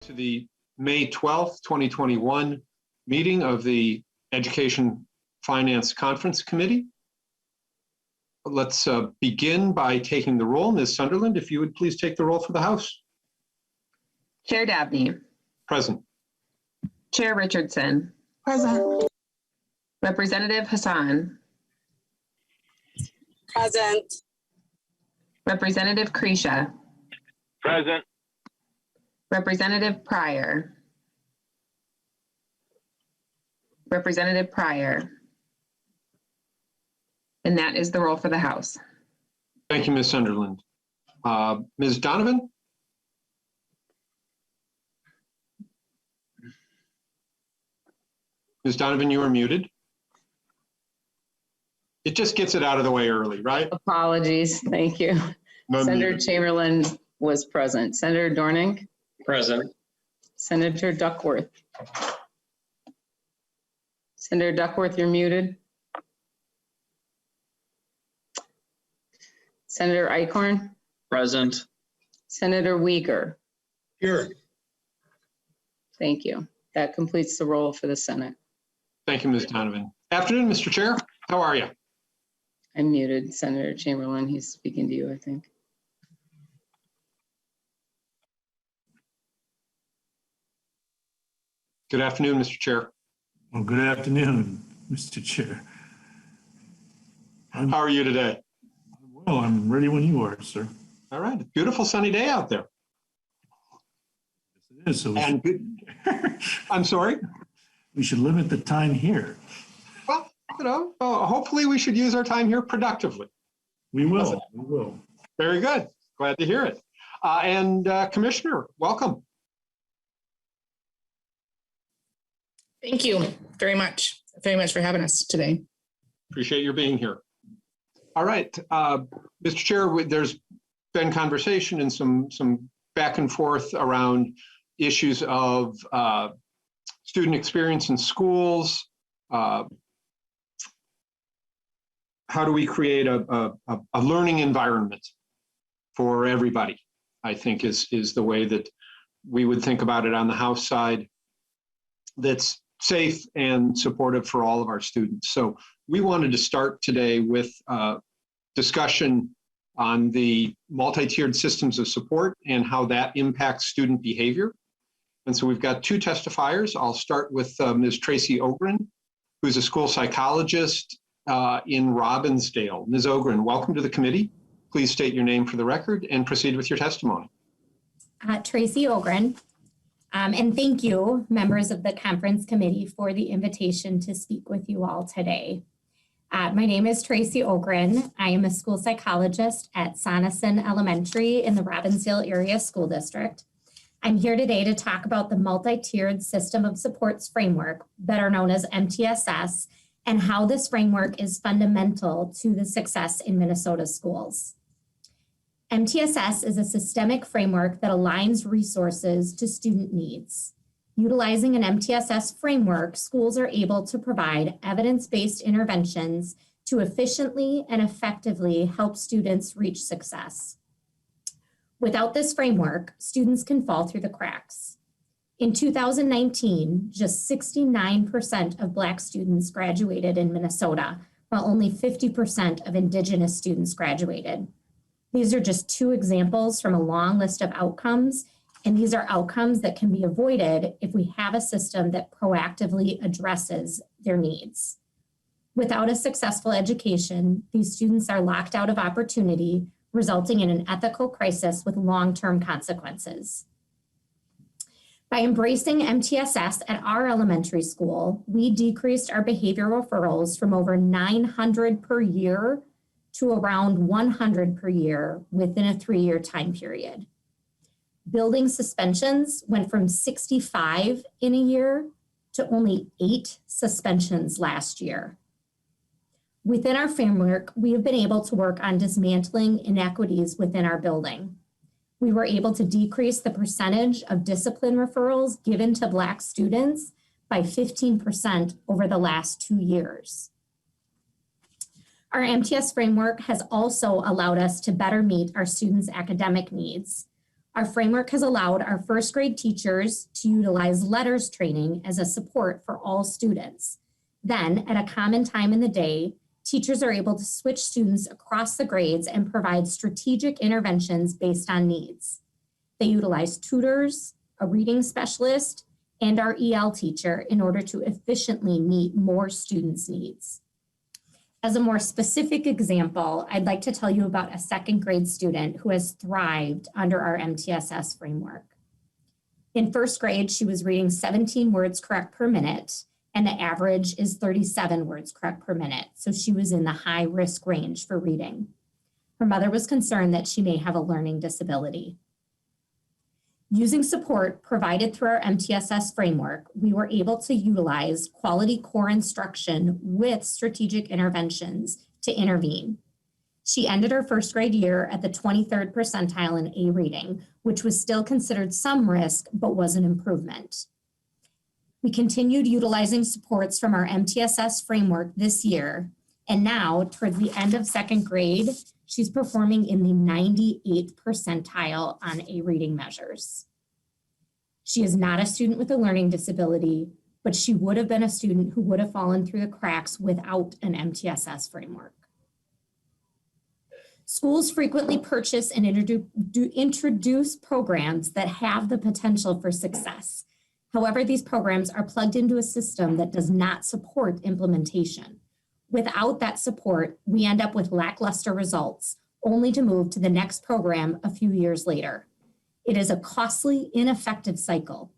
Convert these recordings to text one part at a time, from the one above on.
To the May 12th, 2021 meeting of the Education Finance Conference Committee. Let's begin by taking the roll. Ms. Sunderland, if you would please take the roll for the House. Chair Davnie. Present. Chair Richardson. Present. Representative Hassan. Present. Representative Krisha. Present. Representative Pryor. Representative Pryor. And that is the roll for the House. Thank you, Ms. Sunderland. Ms. Donovan? Ms. Donovan, you are muted. It just gets it out of the way early, right? Apologies. Thank you. No Senator muted. Chamberlain was present. Senator Dorning. Present. Senator Duckworth. Senator Duckworth, you're muted. Senator Eichhorn. Present. Senator Uyghur. Here. Thank you. That completes the roll for the Senate. Thank you, Ms. Donovan. Afternoon, Mr. Chair. How are you? I'm muted. Senator Chamberlain, he's speaking to you, I think. Good afternoon, Mr. Chair. Well, good afternoon, Mr. Chair. How are you today? Well, I'm ready when you are, sir. All right. Beautiful sunny day out there. Yes, it is. So And I'm sorry? we should limit the time here. Well, hopefully we should use our time here productively. We will. We will. Very good. Glad to hear it. Commissioner, welcome. Thank you very much for having us today. Appreciate your being here. All right, Mr. Chair, there's been conversation and some back and forth around issues of student experience in schools. How do we create a learning environment for everybody, I think is the way that we would think about it on the House side, that's safe and supportive for all of our students. So we wanted to start today with discussion on the multi-tiered systems of support and how that impacts student behavior. And so we've got two testifiers. I'll start with Ms. Tracy Ogren, who's a school psychologist in Robbinsdale. Ms. Ogren, welcome to the committee. Please state your name for the record and proceed with your testimony. Tracy Ogren. And thank you, members of the conference committee, for the invitation to speak with you all today. My name is Tracy Ogren. I am a school psychologist at Sonneson Elementary in the Robbinsdale Area School District. I'm here today to talk about the multi-tiered system of supports framework, better known as MTSS, and how this framework is fundamental to the success in Minnesota schools. MTSS is a systemic framework that aligns resources to student needs. Utilizing an MTSS framework, schools are able to provide evidence-based interventions to efficiently and effectively help students reach success. Without this framework, students can fall through the cracks. In 2019, just 69% of Black students graduated in Minnesota, while only 50% of Indigenous students graduated. These are just two examples from a long list of outcomes, and these are outcomes that can be avoided if we have a system that proactively addresses their needs. Without a successful education, these students are locked out of opportunity, resulting in an ethical crisis with long-term consequences. By embracing MTSS at our elementary school, we decreased our behavioral referrals from over 900 per year to around 100 per year within a 3-year time period. Building suspensions went from 65 in a year to only 8 suspensions last year. Within our framework, we have been able to work on dismantling inequities within our building. We were able to decrease the percentage of discipline referrals given to Black students by 15% over the last 2 years. Our MTS framework has also allowed us to better meet our students' academic needs. Our framework has allowed our first grade teachers to utilize letters training as a support for all students. Then, at a common time in the day, teachers are able to switch students across the grades and provide strategic interventions based on needs. They utilize tutors, a reading specialist, and our EL teacher in order to efficiently meet more students' needs. As a more specific example, I'd like to tell you about a second grade student who has thrived under our MTSS framework. In first grade, she was reading 17 words correct per minute, and the average is 37 words correct per minute, so she was in the high risk range for reading. Her mother was concerned that she may have a learning disability. Using support provided through our MTSS framework, we were able to utilize quality core instruction with strategic interventions to intervene. She ended her first grade year at the 23rd percentile in A reading, which was still considered some risk, but was an improvement. We continued utilizing supports from our MTSS framework this year, and now, towards the end of second grade, she's performing in the 98th percentile on A reading measures. She is not a student with a learning disability, but she would have been a student who would have fallen through the cracks without an MTSS framework. Schools frequently purchase and introduce programs that have the potential for success. However, these programs are plugged into a system that does not support implementation. Without that support, we end up with lackluster results, only to move to the next program a few years later. It is a costly, ineffective cycle.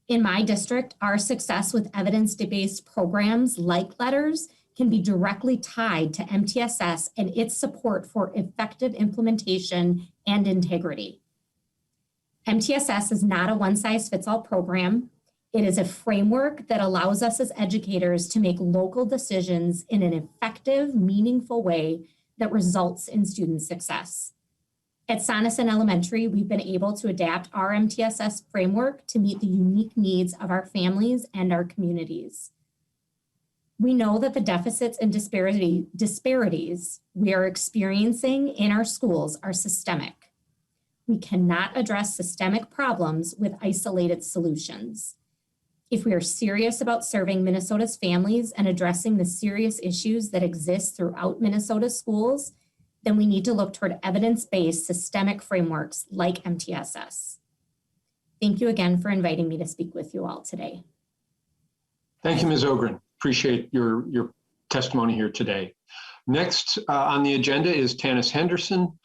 In my district, our success with evidence-based programs like letters can be directly tied to MTSS and its support for effective implementation and integrity. MTSS is not a one-size-fits-all program. It is a framework that allows us as educators to make local decisions in an effective, meaningful way that results in student success. At Sonneson Elementary, we've been able to adapt our MTSS framework to meet the unique needs of our families and our communities. We know that the deficits and disparities we are experiencing in our schools are systemic. We cannot address systemic problems with isolated solutions. If we are serious about serving Minnesota's families and addressing the serious issues that exist throughout Minnesota's schools, then we need to look toward evidence-based systemic frameworks like MTSS. Thank you again for inviting me to speak with you all today. Thank you, Ms. Ogren. Appreciate your testimony here today. Next on the agenda is Tanis Henderson.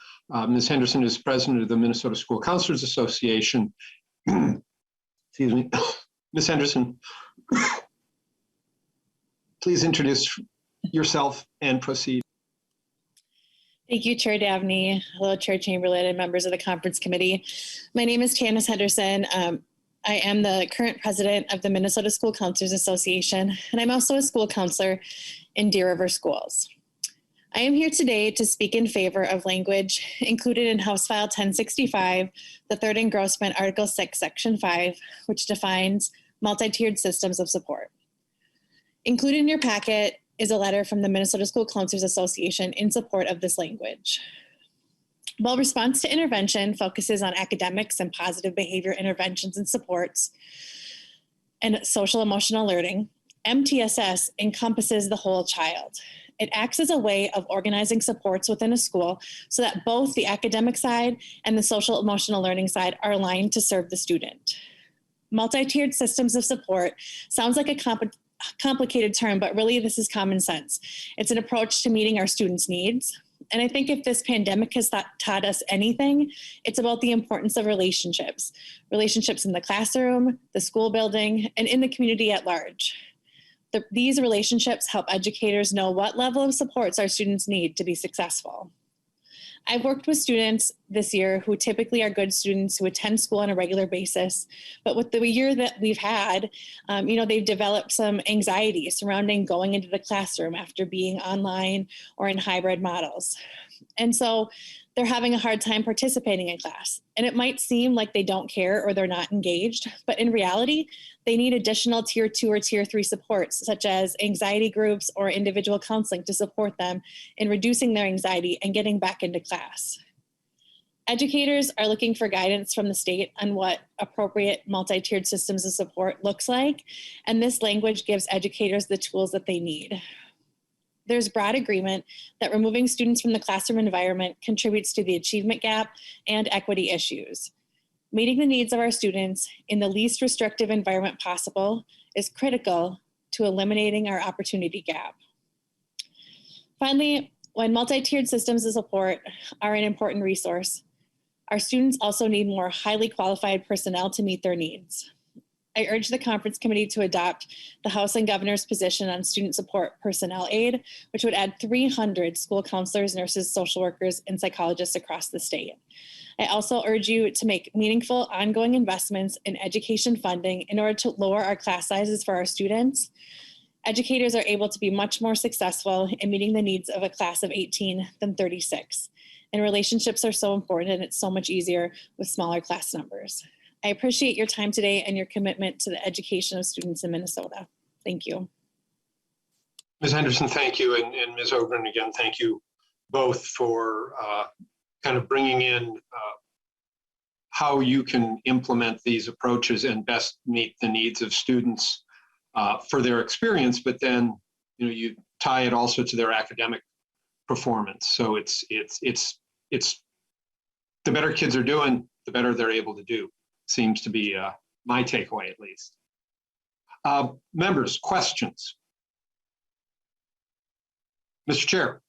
Ms. Henderson is president of the Minnesota School Counselors Association. Excuse me. Ms. Henderson, please introduce yourself and proceed. Thank you, Chair Davnie. Hello, Chair Chamberlain and members of the conference committee. My name is Tanis Henderson. I am the current president of the Minnesota School Counselors Association, and I'm also a school counselor in Deer River Schools. I am here today to speak in favor of language included in House File 1065, the third engrossment, Article 6, Section 5, which defines multi-tiered systems of support. Included in your packet is a letter from the Minnesota School Counselors Association in support of this language. While response to intervention focuses on academics and positive behavior interventions and supports and social emotional learning, MTSS encompasses the whole child. It acts as a way of organizing supports within a school so that both the academic side and the social emotional learning side are aligned to serve the student. Multi-tiered systems of support sounds like a complicated term, but really this is common sense. It's an approach to meeting our students' needs. And I think if this pandemic has taught us anything, it's about the importance of relationships. Relationships in the classroom, the school building, and in the community at large. These relationships help educators know what level of supports our students need to be successful. I've worked with students this year who typically are good students who attend school on a regular basis, but with the year that we've had, they've developed some anxiety surrounding going into the classroom after being online or in hybrid models. And so they're having a hard time participating in class. And it might seem like they don't care or they're not engaged, but in reality, they need additional tier 2 or tier 3 supports, such as anxiety groups or individual counseling to support them in reducing their anxiety and getting back into class. Educators are looking for guidance from the state on what appropriate multi-tiered systems of support looks like, and this language gives educators the tools that they need. There's broad agreement that removing students from the classroom environment contributes to the achievement gap and equity issues. Meeting the needs of our students in the least restrictive environment possible is critical to eliminating our opportunity gap. Finally, when multi-tiered systems of support are an important resource, our students also need more highly qualified personnel to meet their needs. I urge the conference committee to adopt the House and Governor's position on student support personnel aid, which would add 300 school counselors, nurses, social workers, and psychologists across the state. I also urge you to make meaningful ongoing investments in education funding in order to lower our class sizes for our students. Educators are able to be much more successful in meeting the needs of a class of 18 than 36. And relationships are so important, and it's so much easier with smaller class numbers. I appreciate your time today and your commitment to the education of students in Minnesota. Thank you. Ms. Henderson, thank you. And Ms. Ogren, again, thank you both for kind of bringing in how you can implement these approaches and best meet the needs of students for their experience, but then you tie it also to their academic performance. So it's the better kids are doing, the better they're able to do. Seems to be my takeaway, at least. Members, questions? Mr. Chair.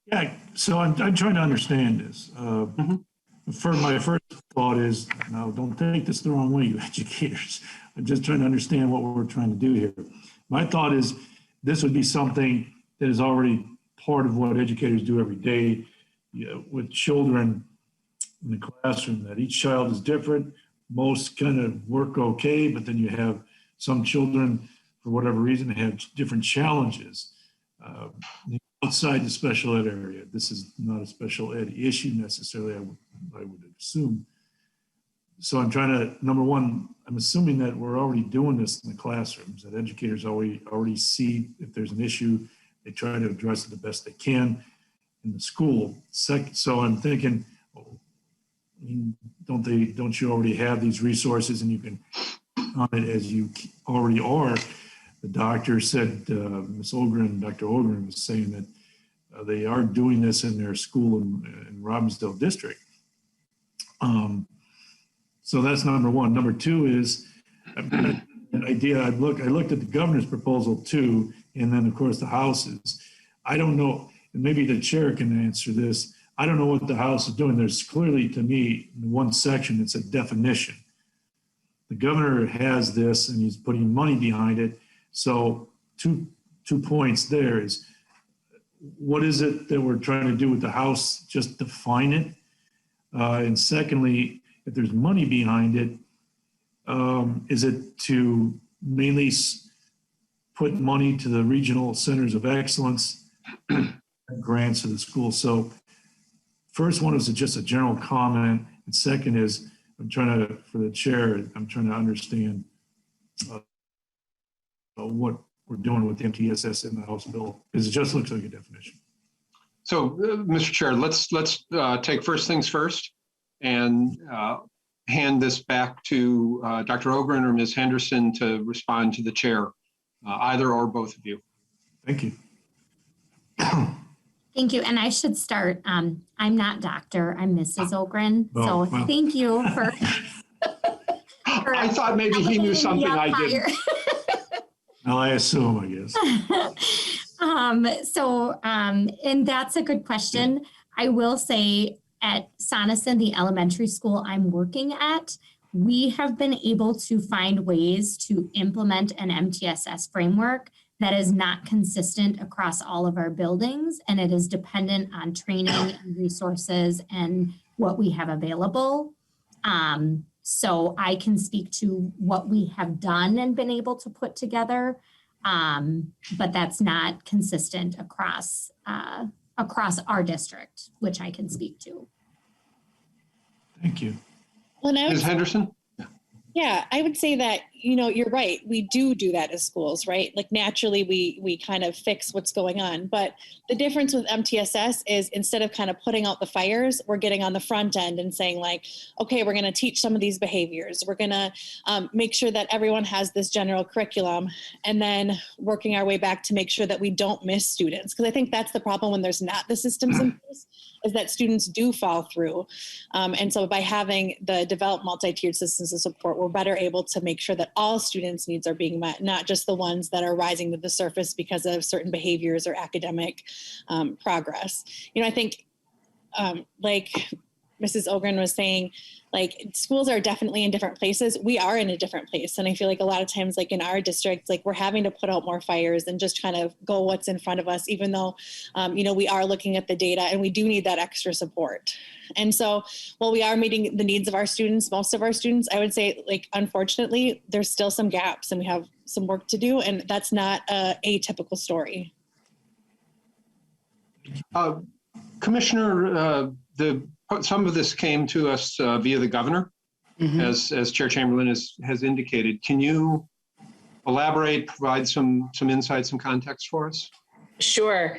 Yeah, so I'm trying to understand this. My first thought is, now don't take this the wrong way, you educators. I'm just trying to understand what we're trying to do here. My thought is this would be something that is already part of what educators do every day with children in the classroom, that each child is different. Most kind of work okay, but then you have some children, for whatever reason, have different challenges. Outside the special ed area, this is not a special ed issue necessarily, I would assume. So I'm trying to, number one, I'm assuming that we're already doing this in the classrooms, that educators already see if there's an issue, they try to address it the best they can in the school. So I'm thinking, don't you already have these resources and you can on it as you already are? The doctor said, Ms. Ogren, Dr. Ogren was saying that they are doing this in their school in Robbinsdale District. So that's number one. Number two is an idea. I looked at the governor's proposal too, and then of course the House's. I don't know, and maybe the chair can answer this. I don't know what the House is doing. There's clearly, to me, in one section, it's a definition. The governor has this and he's putting money behind it. So two points there is, what is it that we're trying to do with the House? Just define it. And secondly, if there's money behind it, is it to mainly put money to the regional centers of excellence, grants to the school? So first one is just a general comment. And second is, for the chair, I'm trying to understand what we're doing with the MTSS in the House bill, because it just looks like a definition. So, Mr. Chair, let's take first things first and hand this back to Dr. Ogren or Ms. Henderson to respond to the chair, either or both of you. Thank you. Thank you. And I should start. I'm not doctor, I'm Mrs. Ogren. Oh, So well. thank you for I thought maybe he knew something I didn't. Well, I assume, I guess. And that's a good question. I will say at Sonneson, the elementary school I'm working at, we have been able to find ways to implement an MTSS framework that is not consistent across all of our buildings, and it is dependent on training and resources and what we have available. So I can speak to what we have done and been able to put together, but that's not consistent across our district, which I can speak to. Thank you. Well, Ms. Henderson? yeah, I would say that, you're right. We do that as schools, right? Like naturally we kind of fix what's going on. But the difference with MTSS is instead of kind of putting out the fires, we're getting on the front end and saying like, okay, we're going to teach some of these behaviors. We're going to make sure that everyone has this general curriculum, and then working our way back to make sure that we don't miss students. Because I think that's the problem when there's not the systems in place, is that students do fall through. And so by having the developed multi-tiered systems of support, we're better able to make sure that all students' needs are being met, not just the ones that are rising to the surface because of certain behaviors or academic progress. I think like Mrs. Ogren was saying, like schools are definitely in different places. We are in a different place. And I feel like a lot of times, like in our district, like we're having to put out more fires and just kind of go what's in front of us, even though, we are looking at the data and we do need that extra support. And so while we are meeting the needs of our students, most of our students, I would say like, unfortunately, there's still some gaps and we have some work to do. And that's not a atypical story. Commissioner, some of this came to us via the governor, as Chair Chamberlain has indicated. Can you elaborate, provide some insight, some context for us? Sure.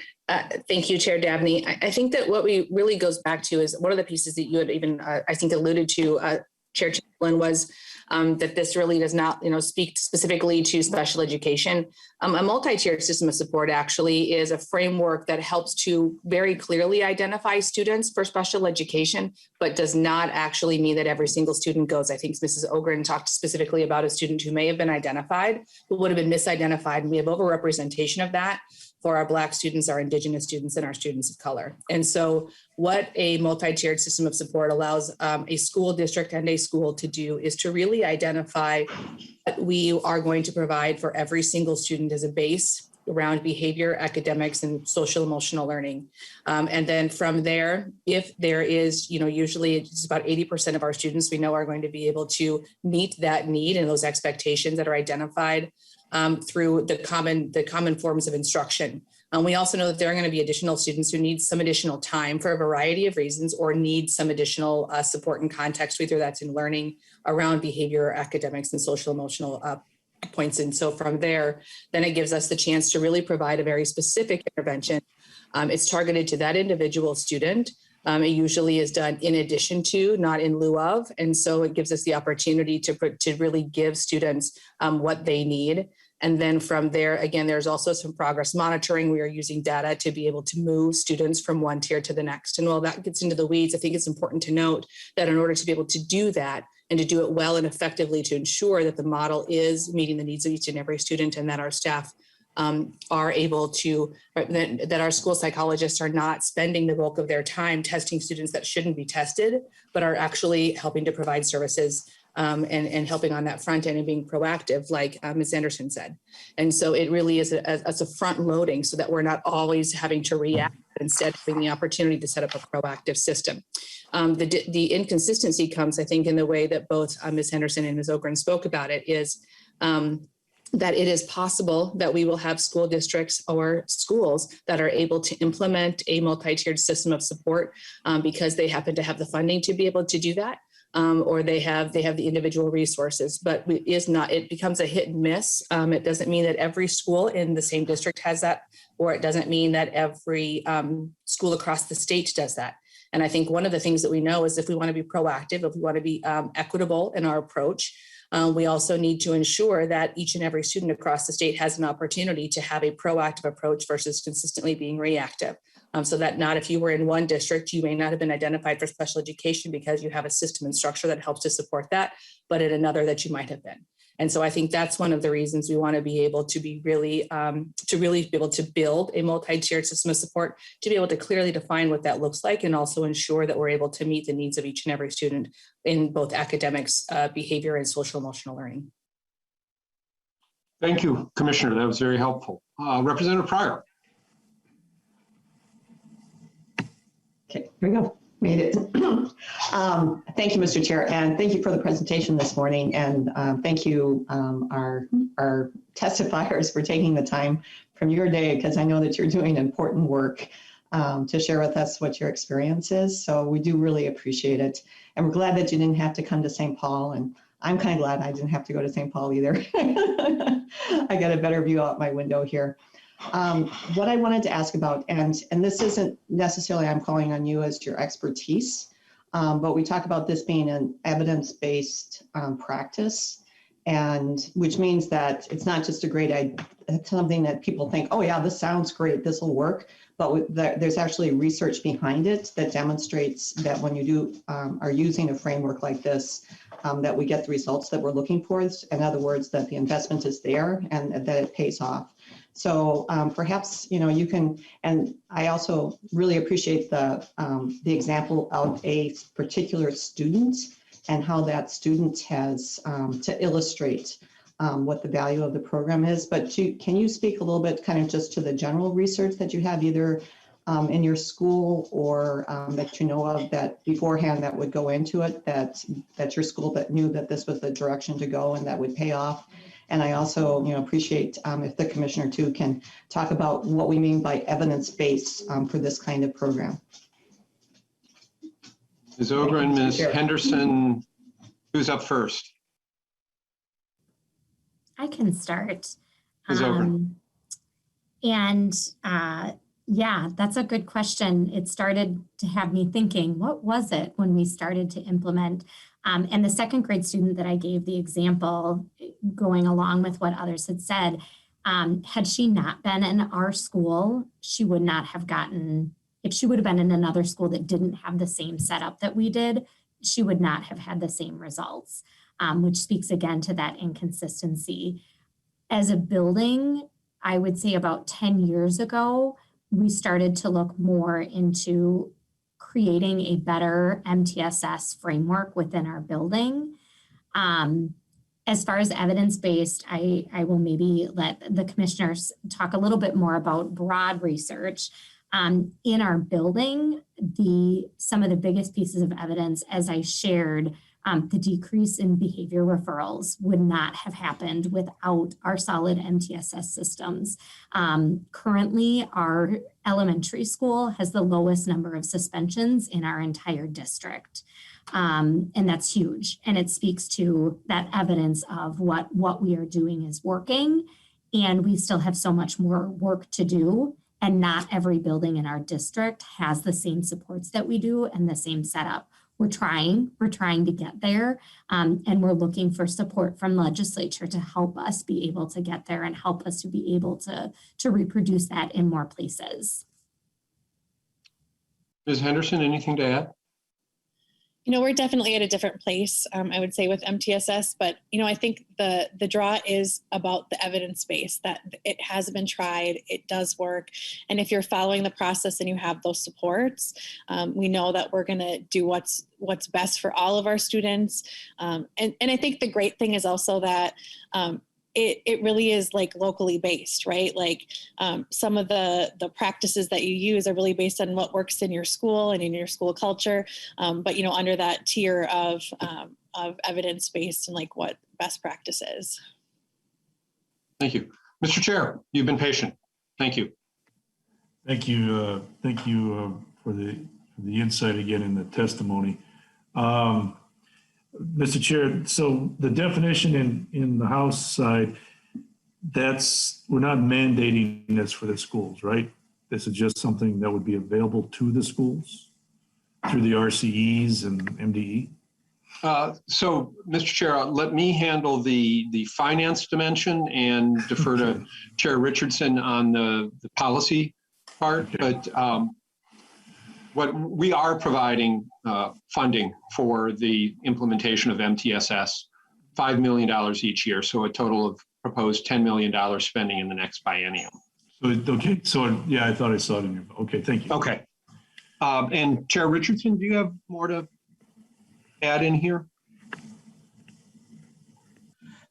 Thank you, Chair Davnie. I think that what we really goes back to is one of the pieces that you had even, I think, alluded to, Chair Chamberlain, was that this really does not, speak specifically to special education. A multi-tiered system of support actually is a framework that helps to very clearly identify students for special education, but does not actually mean that every single student goes. I think Mrs. Ogren talked specifically about a student who may have been identified, but would have been misidentified. And we have overrepresentation of that for our Black students, our Indigenous students, and our students of color. And so what a multi-tiered system of support allows a school district and a school to do is to really identify what we are going to provide for every single student as a base around behavior, academics, and social emotional learning. And then from there, if there is, usually it's about 80% of our students we know are going to be able to meet that need and those expectations that are identified through the common forms of instruction. We also know that there are going to be additional students who need some additional time for a variety of reasons, or need some additional support and context, whether that's in learning around behavior, academics, and social emotional points. And so from there, then it gives us the chance to really provide a very specific intervention. It's targeted to that individual student. It usually is done in addition to, not in lieu of. And so it gives us the opportunity to really give students what they need. And then from there, again, there's also some progress monitoring. We are using data to be able to move students from one tier to the next. And while that gets into the weeds, I think it's important to note that in order to be able to do that and to do it well and effectively, to ensure that the model is meeting the needs of each and every student, and that our staff are able to, that our school psychologists are not spending the bulk of their time testing students that shouldn't be tested, but are actually helping to provide services and helping on that front end and being proactive, like Ms. Anderson said. And so it really is a front loading so that we're not always having to react, instead having the opportunity to set up a proactive system. The inconsistency comes, I think, in the way that both Ms. Henderson and Ms. Ogren spoke about it, is that it is possible that we will have school districts or schools that are able to implement a multi-tiered system of support because they happen to have the funding to be able to do that. Or they have the individual resources, but it becomes a hit and miss. It doesn't mean that every school in the same district has that, or it doesn't mean that every school across the state does that. And I think one of the things that we know is if we want to be proactive, if we want to be equitable in our approach, we also need to ensure that each and every student across the state has an opportunity to have a proactive approach versus consistently being reactive. So that not, if you were in one district, you may not have been identified for special education because you have a system and structure that helps to support that, but in another that you might have been. And so I think that's one of the reasons we want to be able to be really be able to build a multi-tiered system of support, to be able to clearly define what that looks like, and also ensure that we're able to meet the needs of each and every student in both academics, behavior, and social emotional learning. Thank you, Commissioner. That was very helpful. Representative Pryor. Okay, here we go. Made it. Thank you, Mr. Chair, and thank you for the presentation this morning. And thank you, our testifiers, for taking the time from your day, because I know that you're doing important work to share with us what your experience is. So we do really appreciate it. And we're glad that you didn't have to come to St. Paul and I'm kind of glad I didn't have to go to St. Paul either. I got a better view out my window here. What I wanted to ask about, and this isn't necessarily I'm calling on you as your expertise, but we talk about this being an evidence-based practice, and which means that it's not just a great idea, it's something that people think, oh yeah, this sounds great, this will work. But there's actually research behind it that demonstrates that when you are using a framework like this, that we get the results that we're looking for. In other words, that the investment is there and that it pays off. So perhaps, you can, and I also really appreciate the example of a particular student and how that student has to illustrate what the value of the program is. But can you speak a little bit kind of just to the general research that you have either in your school or that you know of that beforehand that would go into it, that your school that knew that this was the direction to go and that would pay off? And I also appreciate if the commissioner too can talk about what we mean by evidence-based for this kind of program. Ms. Ogren, Ms. Henderson, who's up first? I can start. Ms. Ogren. Yeah, that's a good question. It started to have me thinking, what was it when we started to implement? And the second grade student that I gave the example, going along with what others had said, had she not been in our school, she would not have gotten, if she would have been in another school that didn't have the same setup that we did, she would not have had the same results, which speaks again to that inconsistency. As a building, I would say about 10 years ago, we started to look more into creating a better MTSS framework within our building. As far as evidence-based, I will maybe let the commissioners talk a little bit more about broad research. In our building, some of the biggest pieces of evidence, as I shared, the decrease in behavior referrals would not have happened without our solid MTSS systems. Currently, our elementary school has the lowest number of suspensions in our entire district. And that's huge. And it speaks to that evidence of what we are doing is working. And we still have so much more work to do. And not every building in our district has the same supports that we do and the same setup. We're trying to get there, and we're looking for support from legislature to help us be able to get there and help us to be able to reproduce that in more places. Ms. Henderson, anything to add? We're definitely at a different place, I would say, with MTSS, but, I think the draw is about the evidence base, that it has been tried, it does work. And if you're following the process and you have those supports, we know that we're going to do what's best for all of our students. And I think the great thing is also that it really is like locally based, right? Like some of the practices that you use are really based on what works in your school and in your school culture. But, under that tier of evidence-based and like what best practice is. Thank you. Mr. Chair, you've been patient. Thank you. Thank you. Thank you for the insight again in the testimony. Mr. Chair, so the definition in the House side, we're not mandating this for the schools, right? This is just something that would be available to the schools through the RCEs and MDE? So, Mr. Chair, let me handle the finance dimension and defer to Chair Richardson on the policy part. But what we are providing funding for the implementation of MTSS, $5 million each year. So a total of proposed $10 million spending in the next biennium. Okay, so yeah, I thought I saw it in your, okay, thank you. Okay. And Chair Richardson, do you have more to add in here?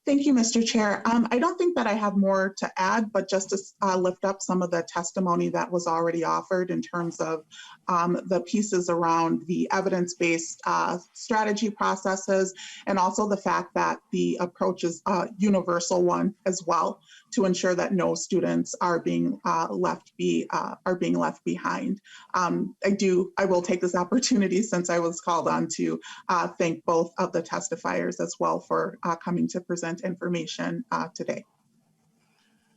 Thank you, Mr. Chair. I don't think that I have more to add, but just to lift up some of the testimony that was already offered in terms of the pieces around the evidence-based strategy processes, and also the fact that the approach is a universal one as well, to ensure that no students are being left behind. I will take this opportunity, since I was called on, to thank both of the testifiers as well for coming to present information today.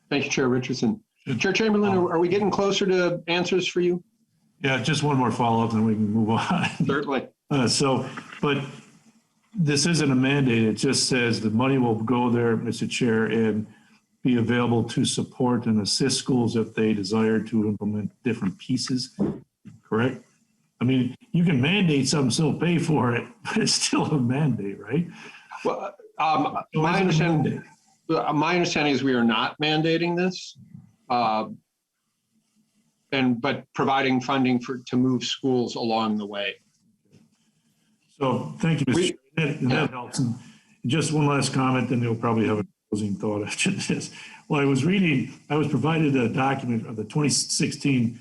Thank you, Chair Richardson. Chair Chamberlain, are we getting closer to answers for you? Yeah, just one more follow-up, then we can move on. Certainly. But this isn't a mandate. It just says the money will go there, Mr. Chair, and be available to support and assist schools if they desire to implement different pieces, correct? I mean, you can mandate something, still pay for it, but it's still a mandate, right? Well, my understanding is we are not mandating this, but providing funding to move schools along the way. So thank you, Mr. Chair. That helps. And just one last comment, and they'll probably have a closing thought after this. Well, I was provided a document of the 2016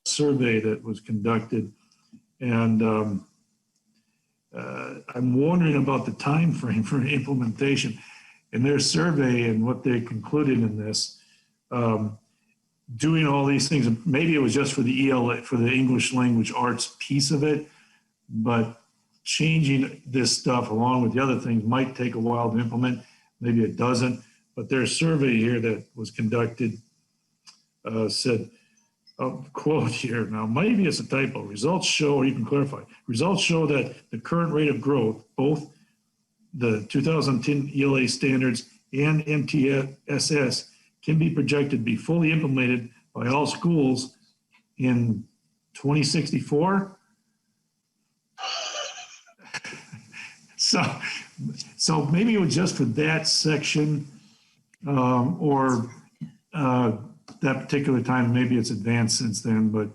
survey that was conducted, and I'm wondering about the time frame for implementation. In their survey and what they concluded in this, doing all these things, maybe it was just for the ELA, for the English language arts piece of it, but changing this stuff along with the other things might take a while to implement. Maybe it doesn't, but their survey here that was conducted said, quote here, now maybe it's a typo, results show, or you can clarify, results show that the current rate of growth, both the 2010 ELA standards and MTSS, can be projected to be fully implemented by all schools in 2064. So maybe it was just for that section or that particular time. Maybe it's advanced since then, but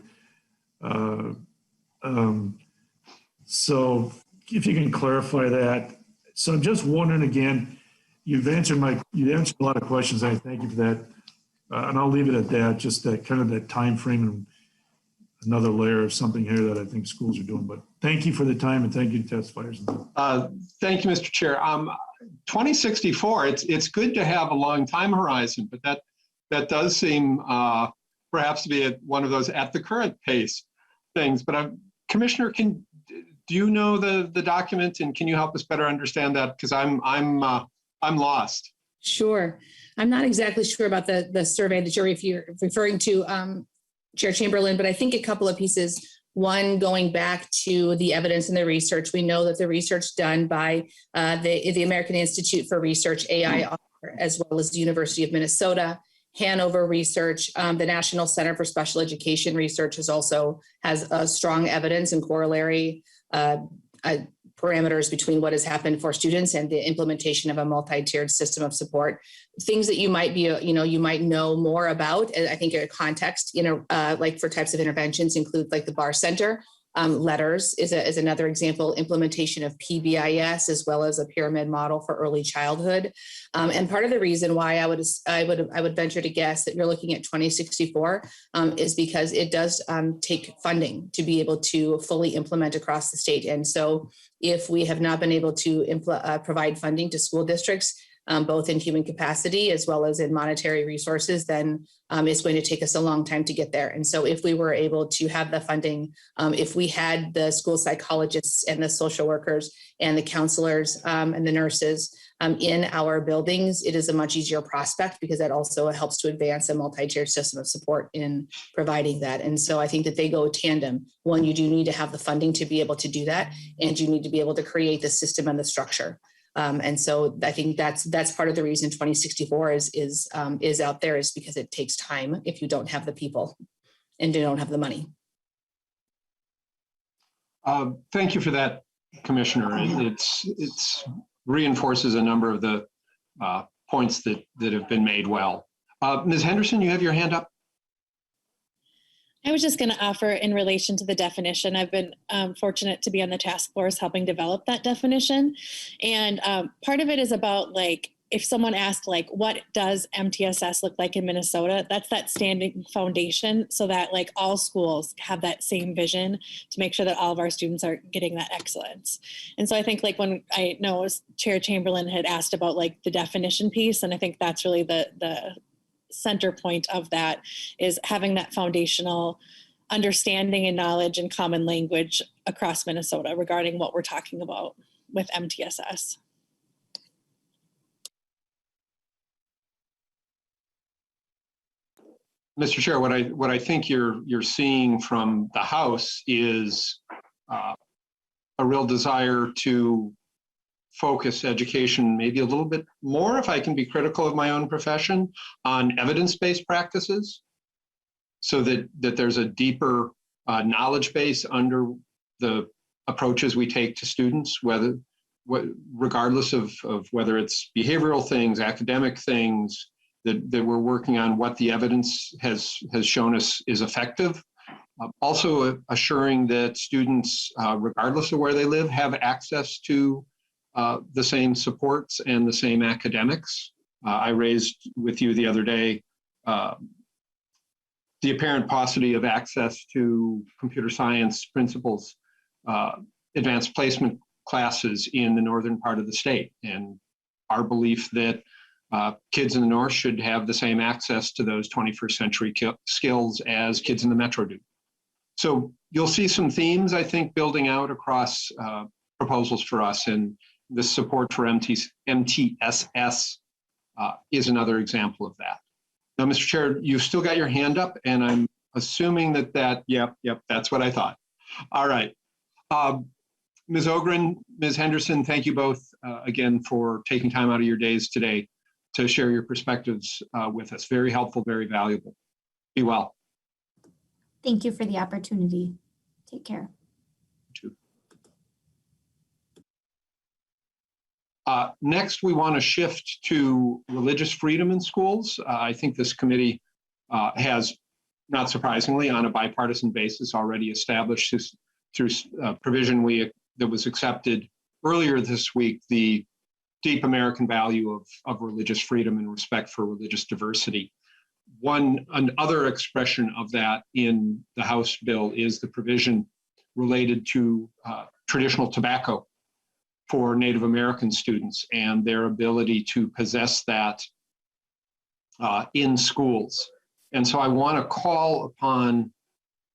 so if you can clarify that. So I'm just wondering again, you answered a lot of questions. I thank you for that. And I'll leave it at that, just that kind of that time frame and another layer of something here that I think schools are doing. But thank you for the time, and thank you to testifiers. Thank you, Mr. Chair. 2064, it's good to have a long time horizon, but that does seem perhaps to be one of those at the current pace things. But Commissioner, do you know the document, and can you help us better understand that? Because I'm lost. Sure. I'm not exactly sure about the survey that you're referring to, Chair Chamberlain, but I think a couple of pieces. One, going back to the evidence and the research, we know that the research done by the American Institute for Research, AI, as well as the University of Minnesota, Hanover Research, the National Center for Special Education Research has strong evidence and corollary parameters between what has happened for students and the implementation of a multi-tiered system of support. Things that you might know more about, I think a context, like for types of interventions include like the Bar Center. Letters is another example, implementation of PBIS, as well as a pyramid model for early childhood. And part of the reason why I would venture to guess that you're looking at 2064 is because it does take funding to be able to fully implement across the state. And so if we have not been able to provide funding to school districts, both in human capacity as well as in monetary resources, then it's going to take us a long time to get there. And so if we were able to have the funding, if we had the school psychologists and the social workers and the counselors and the nurses in our buildings, it is a much easier prospect because that also helps to advance a multi-tiered system of support in providing that. And so I think that they go tandem. One, you do need to have the funding to be able to do that, and you need to be able to create the system and the structure. And so I think that's part of the reason 2064 is out there, is because it takes time if you don't have the people and you don't have the money. Thank you for that, Commissioner. It's reinforces a number of the points that have been made well. Ms. Henderson, you have your hand up. I was just going to offer in relation to the definition. I've been fortunate to be on the task force helping develop that definition. And part of it is about like if someone asked like, what does MTSS look like in Minnesota? That's that standing foundation so that like all schools have that same vision to make sure that all of our students are getting that excellence. And so I think like when I know Chair Chamberlain had asked about like the definition piece, and I think that's really the center point of that is having that foundational understanding and knowledge and common language across Minnesota regarding what we're talking about with MTSS. Mr. Chair, what I think you're seeing from the House is a real desire to focus education maybe a little bit more, if I can be critical of my own profession, on evidence-based practices, so that there's a deeper knowledge base under the approaches we take to students, regardless of whether it's behavioral things, academic things, that we're working on what the evidence has shown us is effective. Also assuring that students, regardless of where they live, have access to the same supports and the same academics. I raised with you the other day the apparent paucity of access to computer science principles, advanced placement classes in the northern part of the state, and our belief that kids in the North should have the same access to those 21st century skills as kids in the Metro do. So you'll see some themes, I think, building out across proposals for us, and the support for MTSS is another example of that. Now, Mr. Chair, you've still got your hand up, and I'm assuming yep, that's what I thought. All right. Ms. Ogren, Ms. Henderson, thank you both again for taking time out of your days today to share your perspectives with us. Very helpful, very valuable. Be well. Thank you for the opportunity. Take care. Next, we want to shift to religious freedom in schools. I think this committee has, not surprisingly, on a bipartisan basis, already established this, through provision that was accepted earlier this week, the deep American value of religious freedom and respect for religious diversity. Another expression of that in the House bill is the provision related to traditional tobacco for Native American students and their ability to possess that in schools. And so I want to call upon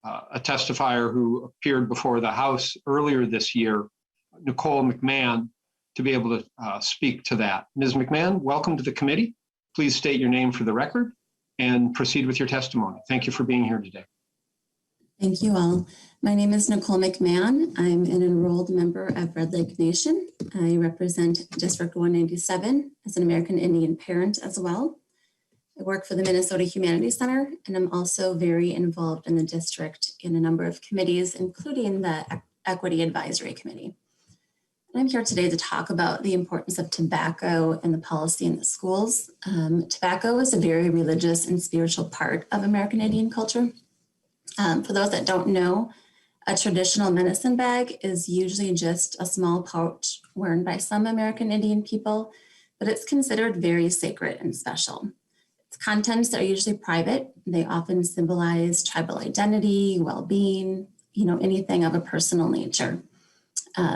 a testifier who appeared before the House earlier this year, Nicole McMahon, to be able to speak to that. Ms. McMahon, welcome to the committee. Please state your name for the record and proceed with your testimony. Thank you for being here today. Thank you all. My name is Nicole McMahon. I'm an enrolled member of Red Lake Nation. I represent District 197 as an American Indian parent as well. I work for the Minnesota Humanities Center, and I'm also very involved in the district in a number of committees, including the Equity Advisory Committee. And I'm here today to talk about the importance of tobacco and the policy in the schools. Tobacco is a very religious and spiritual part of American Indian culture. For those that don't know, a traditional medicine bag is usually just a small pouch worn by some American Indian people, but it's considered very sacred and special. Its contents are usually private. They often symbolize tribal identity, well-being, anything of a personal nature.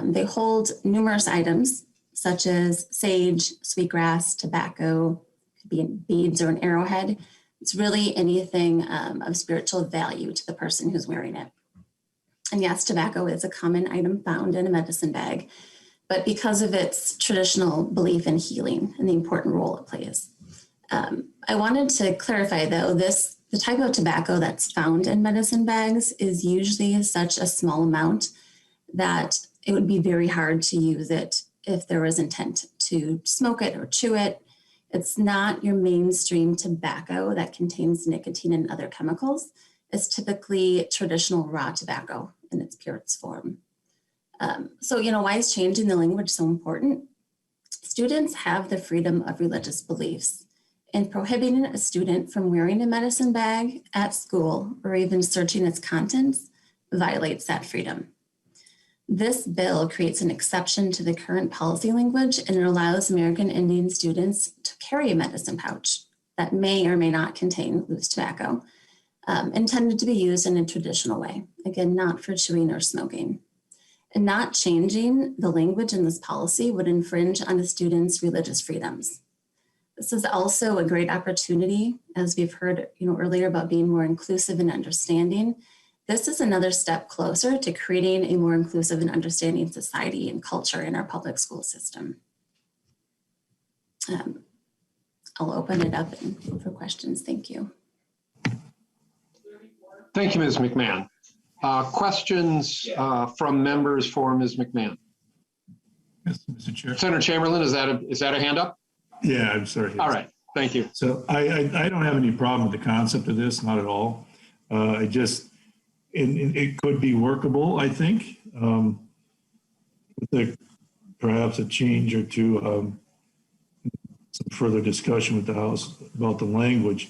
They hold numerous items such as sage, sweetgrass, tobacco, could be beads or an arrowhead. It's really anything of spiritual value to the person who's wearing it. And yes, tobacco is a common item found in a medicine bag, but because of its traditional belief in healing and the important role it plays. I wanted to clarify though, the type of tobacco that's found in medicine bags is usually such a small amount that it would be very hard to use it if there was intent to smoke it or chew it. It's not your mainstream tobacco that contains nicotine and other chemicals. It's typically traditional raw tobacco in its purest form. So, why is changing the language so important? Students have the freedom of religious beliefs, and prohibiting a student from wearing a medicine bag at school or even searching its contents violates that freedom. This bill creates an exception to the current policy language, and it allows American Indian students to carry a medicine pouch that may or may not contain loose tobacco, intended to be used in a traditional way. Again, not for chewing or smoking. And not changing the language in this policy would infringe on the students' religious freedoms. This is also a great opportunity, as we've heard earlier, about being more inclusive and understanding. This is another step closer to creating a more inclusive and understanding society and culture in our public school system. I'll open it up for questions. Thank you. Thank you, Ms. McMahon. Questions from members for Ms. McMahon? Yes, Mr. Chair. Senator Chamberlain, is that a hand up? Yeah, I'm sorry. All right, thank you. So I don't have any problem with the concept of this, not at all. It could be workable, I think, with perhaps a change or two, some further discussion with the House about the language.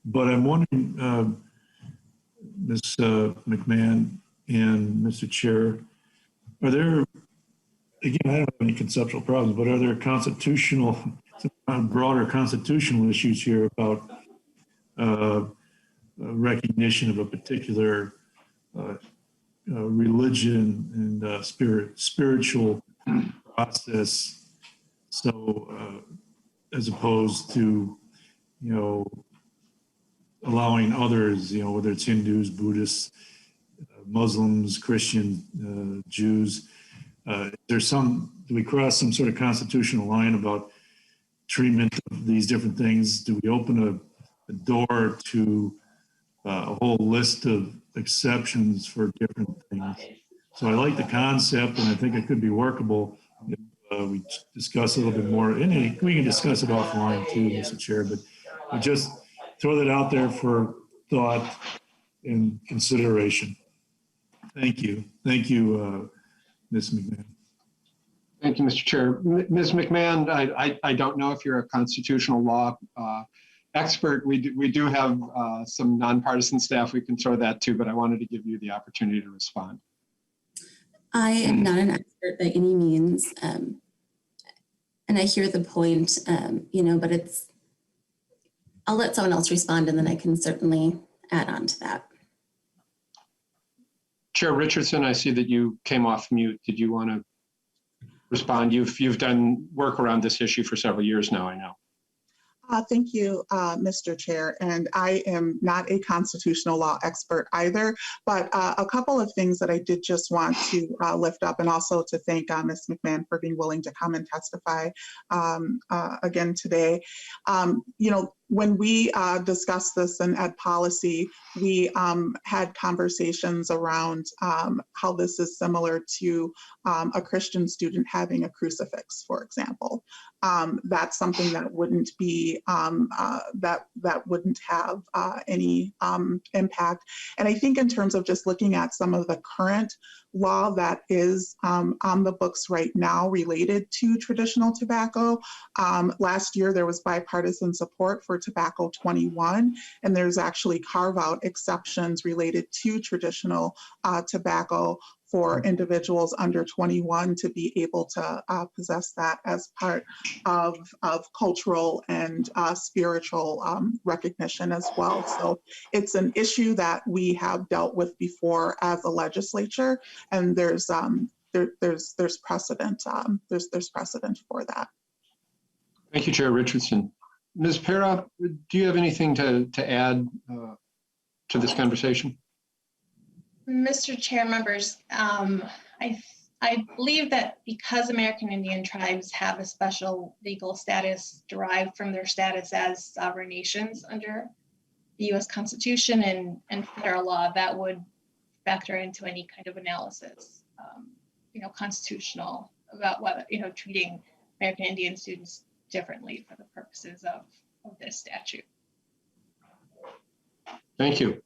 But I'm wondering, Ms. McMahon and Mr. Chair, are there, again, I don't have any conceptual problems, but are there broader constitutional issues here about recognition of a particular religion and spiritual process, so as opposed to allowing others, whether it's Hindus, Buddhists, Muslims, Christians, Jews, do we cross some sort of constitutional line about treatment of these different things? Do we open a door to a whole list of exceptions for different things? So I like the concept, and I think it could be workable if we discuss a little bit more. And we can discuss it offline too, Mr. Chair, but we just throw that out there for thought and consideration. Thank you. Thank you, Ms. McMahon. Thank you, Mr. Chair. Ms. McMahon, I don't know if you're a constitutional law expert. We do have some nonpartisan staff we can throw that to, but I wanted to give you the opportunity to respond. I am not an expert by any means, and I hear the point, but I'll let someone else respond, and then I can certainly add on to that. Chair Richardson, I see that you came off mute. Did you want to respond? You've done work around this issue for several years now, I know. Thank you, Mr. Chair. And I am not a constitutional law expert either, but a couple of things that I did just want to lift up, and also to thank Ms. McMahon for being willing to come and testify again today. When we discussed this in ed policy, we had conversations around how this is similar to a Christian student having a crucifix, for example. That's something that wouldn't be, that wouldn't have any impact. And I think in terms of just looking at some of the current law that is on the books right now related to traditional tobacco, last year there was bipartisan support for Tobacco 21, and there's actually carve-out exceptions related to traditional tobacco for individuals under 21 to be able to possess that as part of cultural and spiritual recognition as well. So it's an issue that we have dealt with before as a legislature, and there's precedent. There's precedent for that. Thank you, Chair Richardson. Ms. Pera, do you have anything to add to this conversation? Mr. Chair, members, I believe that because American Indian tribes have a special legal status derived from their status as sovereign nations under the U.S. Constitution and federal law, that would factor into any kind of analysis, constitutional, about whether, treating American Indian students differently for the purposes of this statute. Thank you.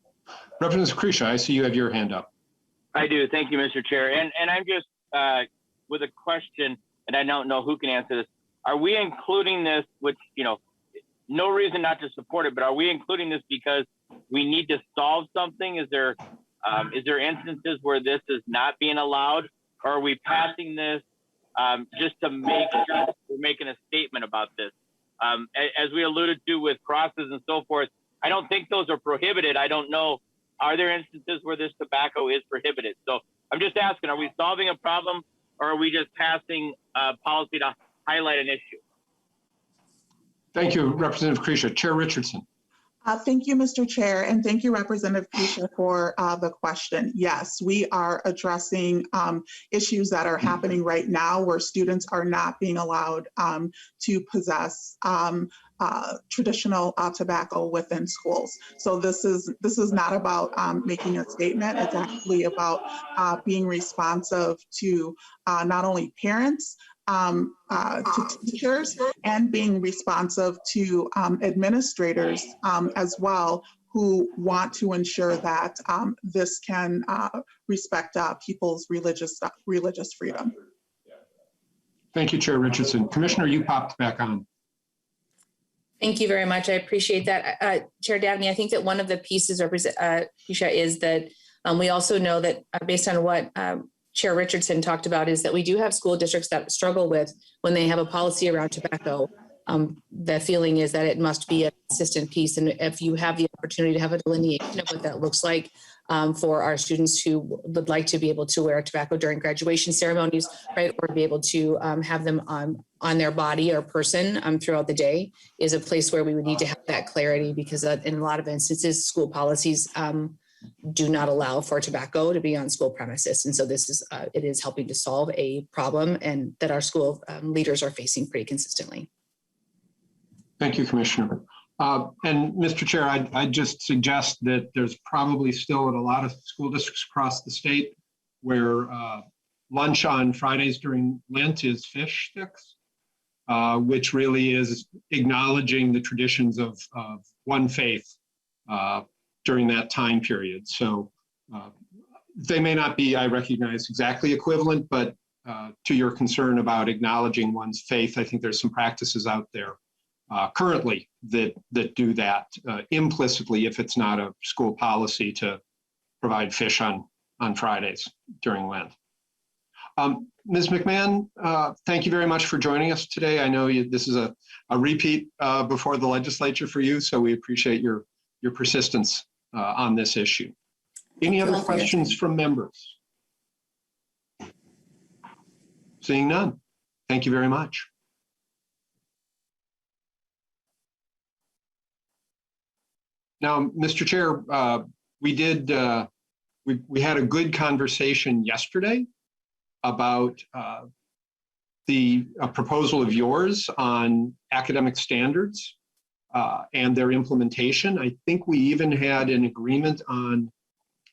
Representative Krisha, I see you have your hand up. I do. Thank you, Mr. Chair. And I'm just with a question, and I don't know who can answer this. Are we including this, which, no reason not to support it, but are we including this because we need to solve something? Is there instances where this is not being allowed or are we passing this just to make sure we're making a statement about this? As we alluded to with crosses and so forth, I don't think those are prohibited. I don't know. Are there instances where this tobacco is prohibited? So I'm just asking, are we solving a problem, or are we just passing policy to highlight an issue? Thank you, Representative Krisha. Chair Richardson. Thank you, Mr. Chair, and thank you, Representative Krisha, for the question. Yes, we are addressing issues that are happening right now where students are not being allowed to possess traditional tobacco within schools. So this is not about making a statement. It's actually about being responsive to not only parents, to teachers, and being responsive to administrators as well, who want to ensure that this can respect people's religious freedom. Thank you, Chair Richardson. Commissioner, you popped back on. Thank you very much. I appreciate that. Chair Davnie, I think that one of the pieces, Keisha, is that we also know that based on what Chair Richardson talked about, is that we do have school districts that struggle with when they have a policy around tobacco. The feeling is that it must be a consistent piece. And if you have the opportunity to have a delineation of what that looks like for our students who would like to be able to wear tobacco during graduation ceremonies, right, or be able to have them on their body or person throughout the day, is a place where we would need to have that clarity, because in a lot of instances, school policies do not allow for tobacco to be on school premises. And so this is, it is helping to solve a problem and that our school leaders are facing pretty consistently. Thank you, Commissioner. And Mr. Chair, I'd just suggest that there's probably still in a lot of school districts across the state where lunch on Fridays during Lent is fish sticks, which really is acknowledging the traditions of one faith during that time period. So they may not be, I recognize, exactly equivalent, but to your concern about acknowledging one's faith, I think there's some practices out there currently that do that implicitly, if it's not a school policy to provide fish on Fridays during Lent. Ms. McMahon, thank you very much for joining us today. I know this is a repeat before the legislature for you, so we appreciate your persistence on this issue. Any other questions from members? Seeing none. Thank you very much. Now, Mr. Chair, we had a good conversation yesterday about the proposal of yours on academic standards and their implementation. I think we even had an agreement on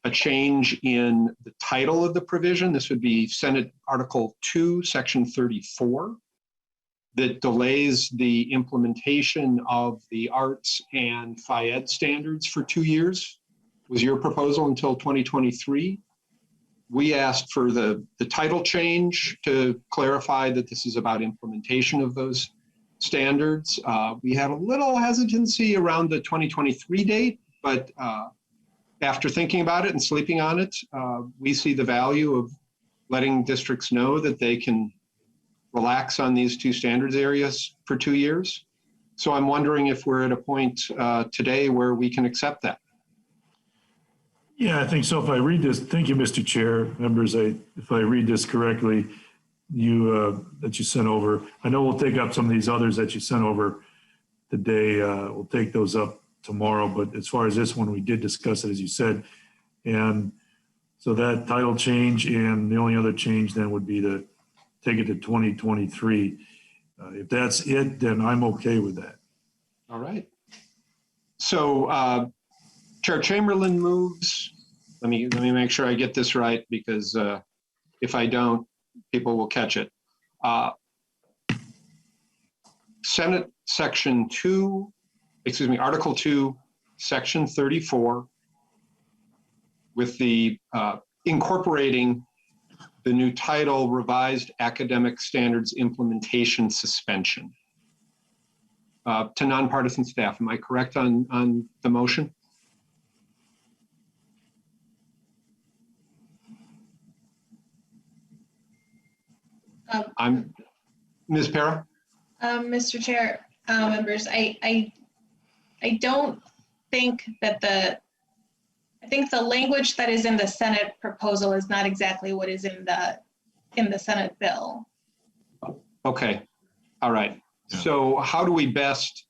a change in the title of the provision. This would be Senate Article 2, Section 34, that delays the implementation of the arts and Phi-Ed standards for 2 years. Was your proposal until 2023? We asked for the title change to clarify that this is about implementation of those standards. We had a little hesitancy around the 2023 date, but after thinking about it and sleeping on it, we see the value of letting districts know that they can relax on these two standards areas for 2 years. So I'm wondering if we're at a point today where we can accept that. Yeah, I think so. If I read this, thank you, Mr. Chair, members. If I read this correctly, that you sent over, I know we'll take up some of these others that you sent over today. We'll take those up tomorrow. But as far as this one, we did discuss it, as you said. And so that title change, and the only other change then would be to take it to 2023. If that's it, then I'm okay with that. All right. So Chair Chamberlain moves. Let me make sure I get this right, because if I don't, people will catch it. Senate Section 2, Article 2, Section 34, with the incorporating the new title, Revised Academic Standards Implementation Suspension, to nonpartisan staff. Am I correct on the motion? Ms. Para? Mr. Chair, members, I don't think that I think the language that is in the Senate proposal is not exactly what is in the Senate bill. Okay, all right. Yeah. So how do we best,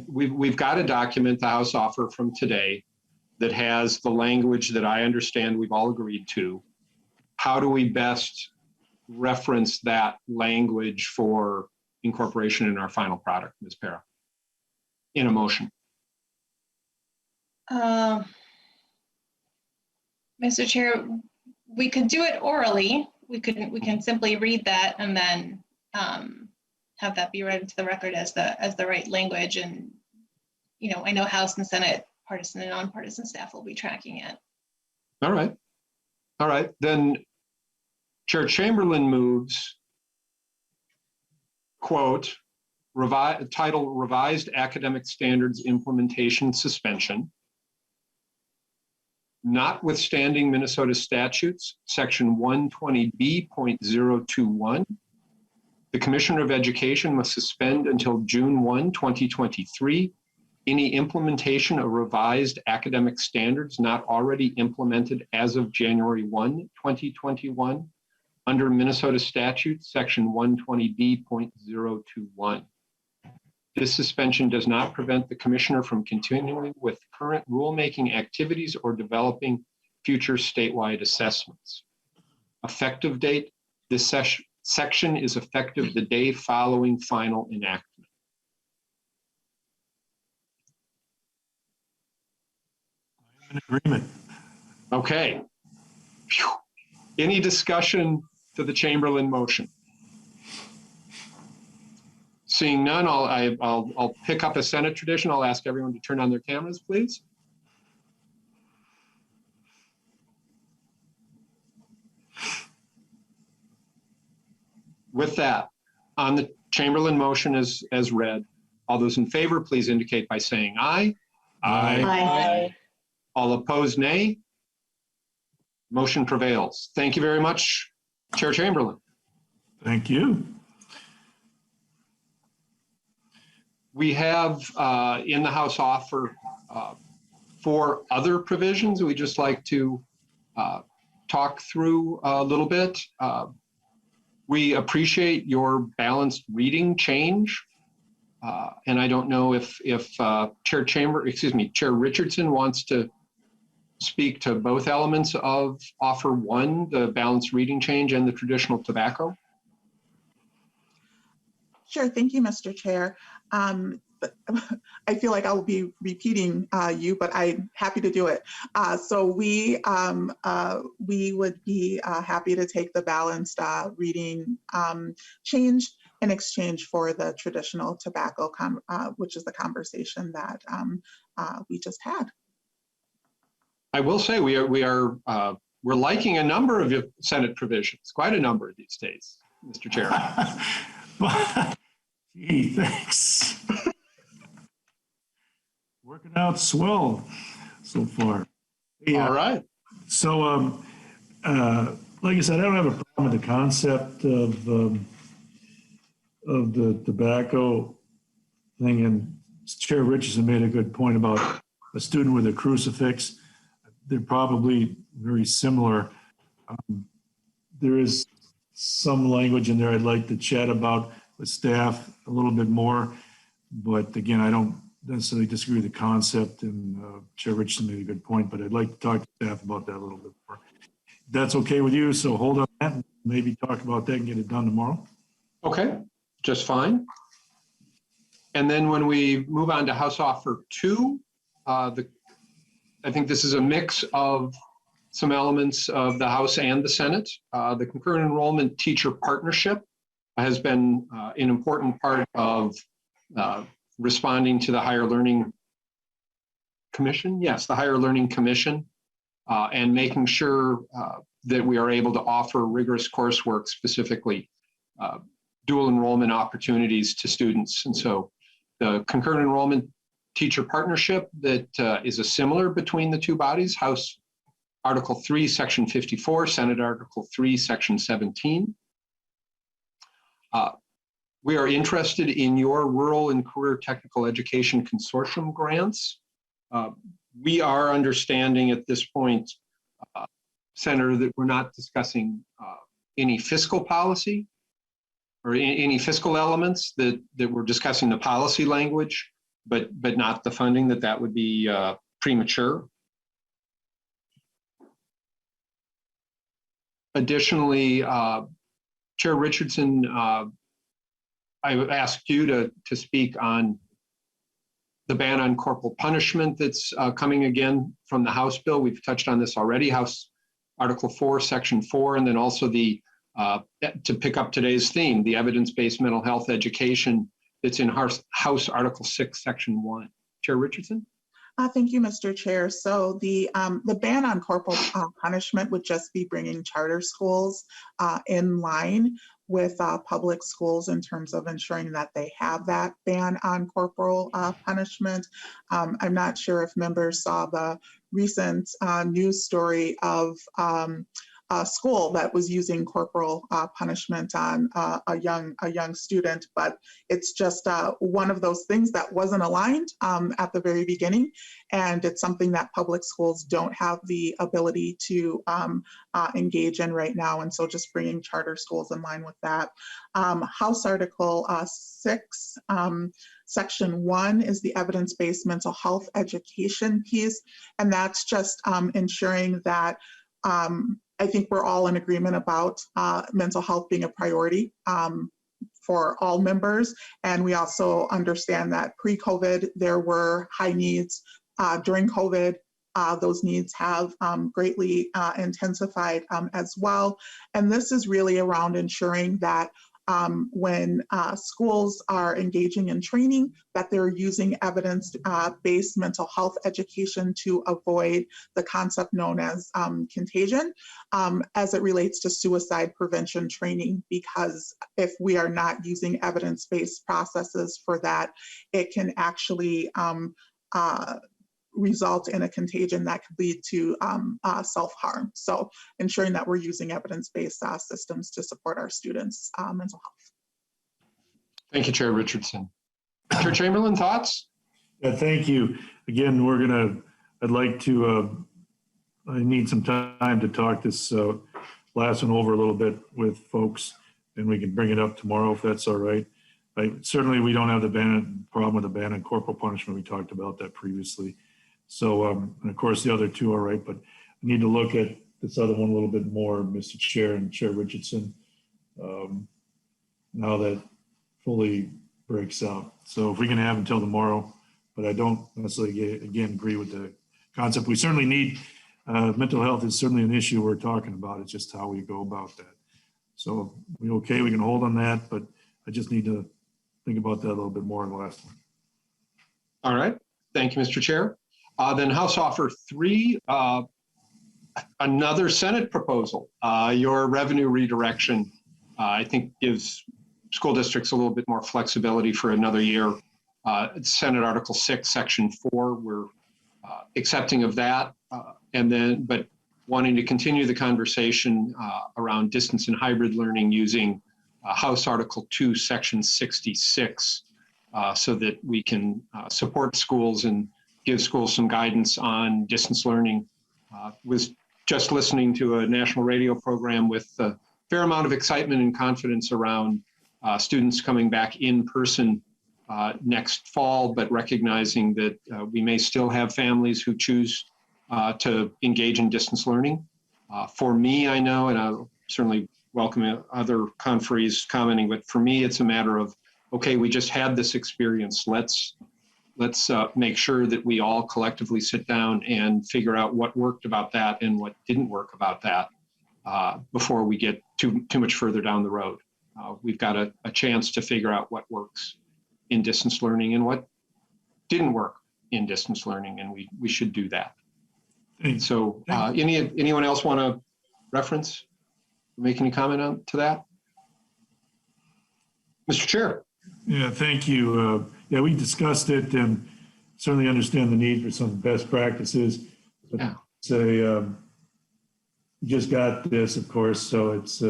we've got a document, the House offer from today, that has the language that I understand we've all agreed to. How do we best reference that language for incorporation in our final product, Ms. Para, in a motion? Mr. Chair, we could do it orally. We can simply read that and then have that be read into the record as the right language. And I know House and Senate partisan and nonpartisan staff will be tracking it. All right. Then Chair Chamberlain moves, quote, title Revised Academic Standards Implementation Suspension. Notwithstanding Minnesota statutes, section 120B.021, the Commissioner of Education must suspend until June 1, 2023, any implementation of revised academic standards not already implemented as of January 1, 2021, under Minnesota statute, section 120B.021. This suspension does not prevent the Commissioner from continuing with current rulemaking activities or developing future statewide assessments. Effective date, this section is effective the day following final enactment. I'm in agreement. Okay. Phew. Any discussion to the Chamberlain motion? Seeing none, I'll pick up a Senate tradition. I'll ask everyone to turn on their cameras, please. With that, on the Chamberlain motion as read, all those in favor, please indicate by saying aye. Aye. Aye. All opposed, nay. Motion prevails. Thank you very much, Chair Chamberlain. Thank you. We have in the House offer 4 other provisions we'd just like to talk through a little bit. We appreciate your balanced reading change. And I don't know if Chair Richardson wants to speak to both elements of offer 1, the balanced reading change and the traditional tobacco. Sure, thank you, Mr. Chair. But I feel like I will be repeating you, but I'm happy to do it. So we would be happy to take the balanced reading change in exchange for the traditional tobacco, which is the conversation that we just had. I will say we're liking a number of your Senate provisions, quite a number these days, Mr. Chair. Gee, thanks. Working out swell so far. Yeah. All right. So, like I said, I don't have a problem with the concept of the tobacco thing. And Chair Richardson made a good point about a student with a crucifix. They're probably very similar. There is some language in there I'd like to chat about with staff a little bit more. But again, I don't necessarily disagree with the concept, and Chair Richardson made a good point, but I'd like to talk to staff about that a little bit more. That's okay with you, so hold on that and maybe talk about that and get it done tomorrow. Okay, just fine. And then when we move on to House Offer 2, I think this is a mix of some elements of the House and the Senate. The concurrent enrollment teacher partnership has been an important part of responding to the Higher Learning Commission. Yes, the Higher Learning Commission, and making sure that we are able to offer rigorous coursework, specifically dual enrollment opportunities to students. And so the concurrent enrollment teacher partnership that is a similar between the two bodies, House Article 3, Section 54, Senate Article 3, Section 17. We are interested in your rural and career technical education consortium grants. We are understanding at this point, Senator, that we're not discussing any fiscal policy or any fiscal elements, that we're discussing the policy language, but not the funding, that would be premature. Additionally, Chair Richardson, I would ask you to speak on the ban on corporal punishment that's coming again from the House bill. We've touched on this already, House Article 4, Section 4, and then also to pick up today's theme, the evidence-based mental health education that's in House Article 6, Section 1. Chair Richardson? Thank you, Mr. Chair. So the ban on corporal punishment would just be bringing charter schools in line with public schools in terms of ensuring that they have that ban on corporal punishment. I'm not sure if members saw the recent news story of a school that was using corporal punishment on a young student, but it's just one of those things that wasn't aligned at the very beginning, and it's something that public schools don't have the ability to engage in right now, and so just bringing charter schools in line with that. House Article 6, Section 1 is the evidence-based mental health education piece, and that's just ensuring that I think we're all in agreement about mental health being a priority for all members. And we also understand that pre-COVID, there were high needs. During COVID, those needs have greatly intensified as well. And this is really around ensuring that when schools are engaging in training, that they're using evidence-based mental health education to avoid the concept known as contagion as it relates to suicide prevention training, because if we are not using evidence-based processes for that, it can actually result in a contagion that could lead to self-harm. So ensuring that we're using evidence-based systems to support our students' mental health. Thank you, Chair Richardson. Chair Chamberlain, thoughts? Yeah, thank you. Again, I'd like to, I need some time to talk this last one over a little bit with folks, and we can bring it up tomorrow if that's all right. Certainly we don't have the problem with the ban on corporal punishment. We talked about that previously. So, and of course, the other two are right, but I need to look at this other one a little bit more, Mr. Chair and Chair Richardson, now that fully breaks out. So if we can have until tomorrow, but I don't necessarily, again, agree with the concept. We certainly need, mental health is certainly an issue we're talking about. It's just how we go about that. So we okay, we can hold on that, but I just need to think about that a little bit more in the last one. All right, thank you, Mr. Chair. Then House Offer 3, another Senate proposal. Your revenue redirection, I think, gives school districts a little bit more flexibility for another year. Senate Article 6, Section 4, we're accepting of that, but wanting to continue the conversation around distance and hybrid learning using House Article 2, Section 66, so that we can support schools and give schools some guidance on distance learning. Was just listening to a national radio program with a fair amount of excitement and confidence around students coming back in person next fall, but recognizing that we may still have families who choose to engage in distance learning. For me, I know, and I'll certainly welcome other conferees commenting, but for me, it's a matter of, okay, we just had this experience. Let's make sure that we all collectively sit down and figure out what worked about that and what didn't work about that before we get too much further down the road. We've got a chance to figure out what works in distance learning and what didn't work in distance learning, and we should do that. So anyone else want to reference, make any comment to that? Mr. Chair. Yeah, thank you. Yeah, we discussed it and certainly understand the need for some best practices. But yeah. Say, just got this, of course, so it's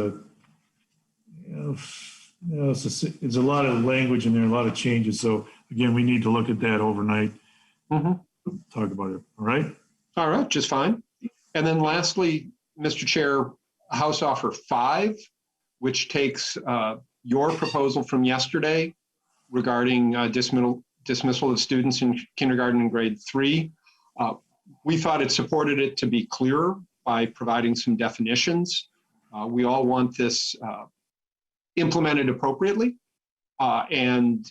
You know, it's a lot of language in there, a lot of changes. So again, we need to look at that overnight. Talk about it. All right. All right, just fine. And then lastly, Mr. Chair, House Offer 5, which takes your proposal from yesterday regarding dismissal of students in kindergarten and grade 3. We thought it supported it to be clearer by providing some definitions. We all want this implemented appropriately and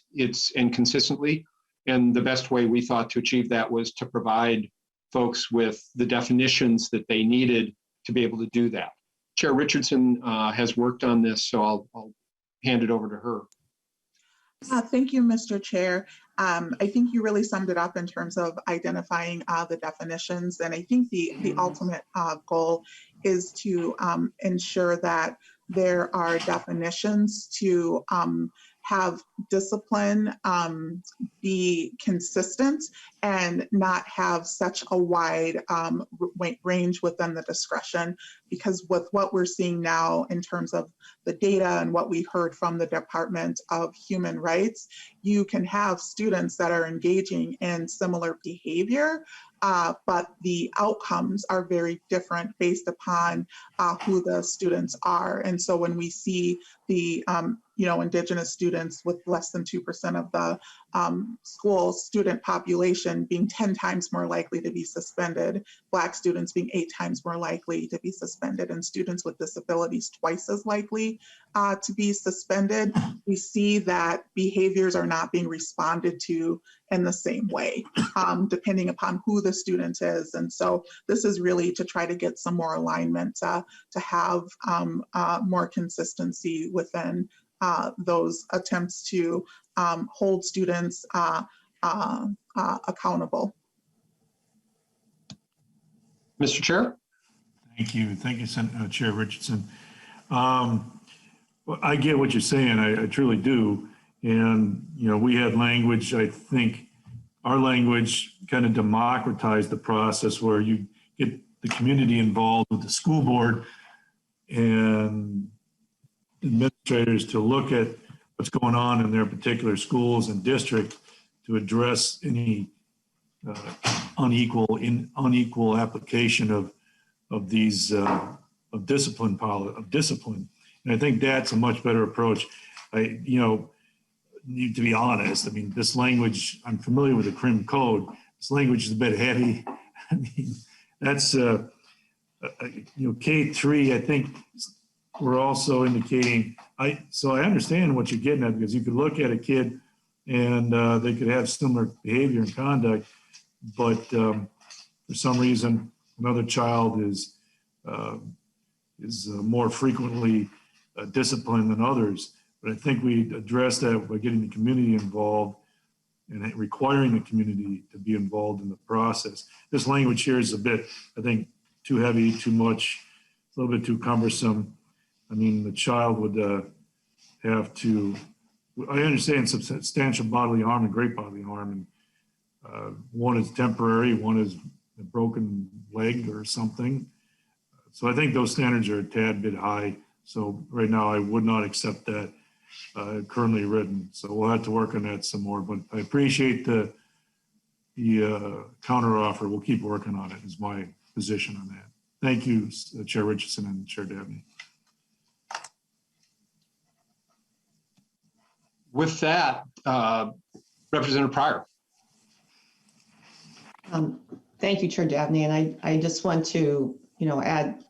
consistently. And the best way we thought to achieve that was to provide folks with the definitions that they needed to be able to do that. Chair Richardson has worked on this, so I'll hand it over to her. Thank you, Mr. Chair. I think you really summed it up in terms of identifying the definitions. And I think the ultimate goal is to ensure that there are definitions to have discipline be consistent and not have such a wide range within the discretion. Because with what we're seeing now in terms of the data and what we heard from the Department of Human Rights, you can have students that are engaging in similar behavior, but the outcomes are very different based upon who the students are. And so when we see the Indigenous students with less than 2% of the school student population being 10 times more likely to be suspended, Black students being 8 times more likely to be suspended, and students with disabilities twice as likely to be suspended, we see that behaviors are not being responded to in the same way, depending upon who the student is. And so this is really to try to get some more alignment to have more consistency within those attempts to hold students accountable. Mr. Chair? Thank you. Thank you, Chair Richardson. Well, I get what you're saying. I truly do. And, we had language, I think our language kind of democratized the process where you get the community involved with the school board and administrators to look at what's going on in their particular schools and district to address any unequal application of these of discipline. And I think that's a much better approach. Need to be honest. I mean, this language, I'm familiar with the Crim Code. This language is a bit heavy. I mean, that's K3, I think we're also indicating, so I understand what you're getting at, because you could look at a kid and they could have similar behavior and conduct, but for some reason, another child is more frequently disciplined than others. But I think we address that by getting the community involved and requiring the community to be involved in the process. This language here is a bit, I think, too heavy, too much, a little bit too cumbersome. I mean, the child would have to, I understand substantial bodily harm and great bodily harm. And one is temporary, one is a broken leg or something. So I think those standards are a tad bit high. So right now I would not accept that currently written. So we'll have to work on that some more, but I appreciate the counter offer. We'll keep working on it is my position on that. Thank you, Chair Richardson and Chair Davnie. With that, Representative Pryor. Thank you, Chair Davnie. And I just want to, add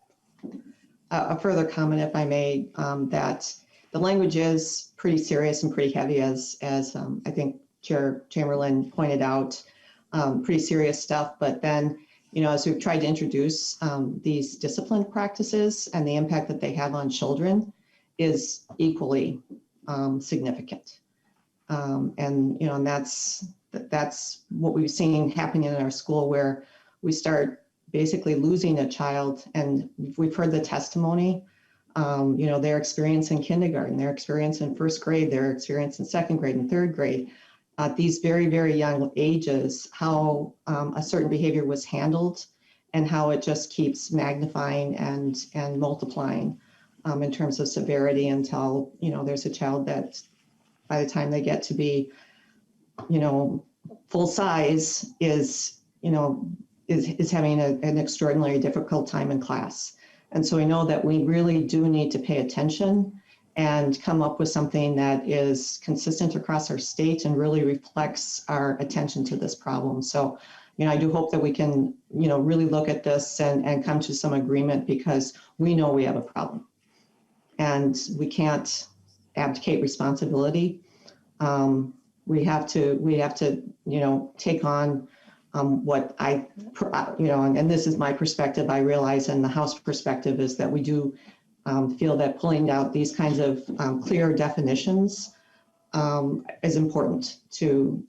a further comment, if I may, that the language is pretty serious and pretty heavy, as I think Chair Chamberlain pointed out, pretty serious stuff. But then, as we've tried to introduce these discipline practices and the impact that they have on children is equally significant. And that's what we've seen happening in our school, where we start basically losing a child. And we've heard the testimony, their experience in kindergarten, their experience in first grade, their experience in second grade and third grade, at these very, very young ages, how a certain behavior was handled and how it just keeps magnifying and multiplying in terms of severity until, there's a child that by the time they get to be, full size is having an extraordinarily difficult time in class. And so we know that we really do need to pay attention and come up with something that is consistent across our state and really reflects our attention to this problem. So, I do hope that we can, really look at this and come to some agreement, because we know we have a problem and we can't abdicate responsibility. We have to, take on what and this is my perspective. I realize, and the House perspective is that we do feel that pulling out these kinds of clear definitions is important to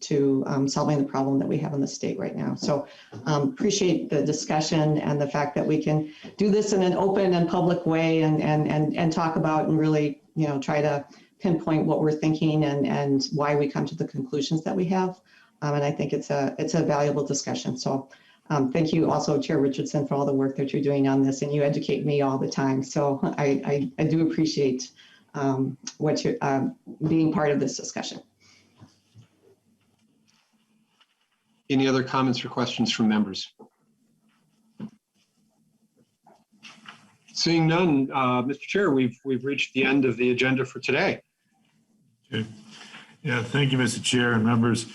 solving the problem that we have in the state right now. So appreciate the discussion and the fact that we can do this in an open and public way and talk about and really, try to pinpoint what we're thinking and why we come to the conclusions that we have. And I think it's a valuable discussion. So thank you also, Chair Richardson, for all the work that you're doing on this, and you educate me all the time. So I do appreciate what you're being part of this discussion. Any other comments or questions from members? Seeing none, Mr. Chair, we've reached the end of the agenda for today. Okay. Yeah, thank you, Mr. Chair and members.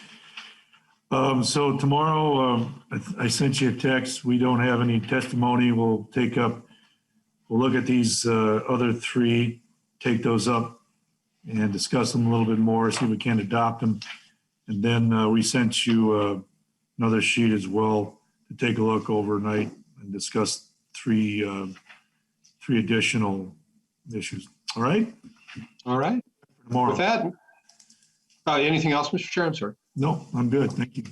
So tomorrow, I sent you a text. We don't have any testimony. We'll look at these other three, take those up and discuss them a little bit more, see if we can adopt them. And then we sent you another sheet as well to take a look overnight and discuss three additional issues. All right? All right. Tomorrow. With that, anything else, Mr. Chair? I'm sorry. No, I'm good. Thank you.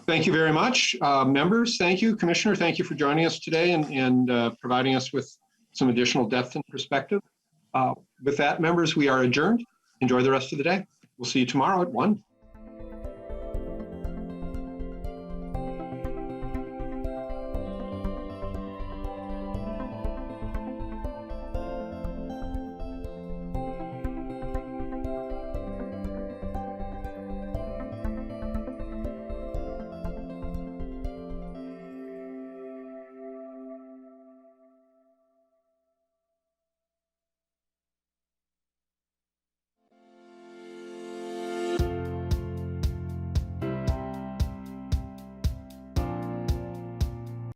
Thank you very much. Members, thank you. Commissioner, thank you for joining us today and providing us with some additional depth and perspective. With that, members, we are adjourned. Enjoy the rest of the day. We'll see you tomorrow at 1.